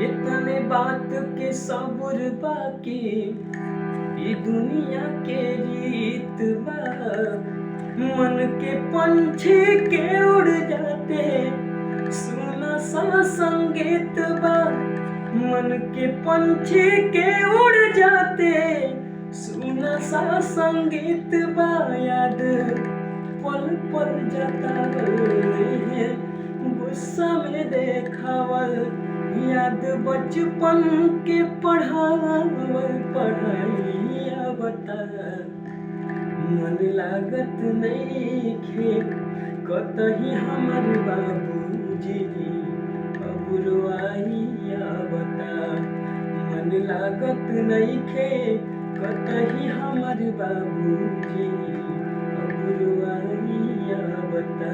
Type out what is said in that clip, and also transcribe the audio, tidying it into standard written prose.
इतने बात के सब्र बाकी ई दुनिया के रीत बा। मन के पंछी के उड़ जाते सुना सा संगीत बा। मन के पंछी के उड़ जाते सुना सा संगीत बा। याद पल पल जतावल गुस्सा में देखावल। याद बचपन के पढ़ावल पढ़ाइया बता। मन लागत नइखे कतही हमर बाबूजी अब रोआइया बता। मन लागत नइखे कतही हमर बाबूजी अब रोआइया बता।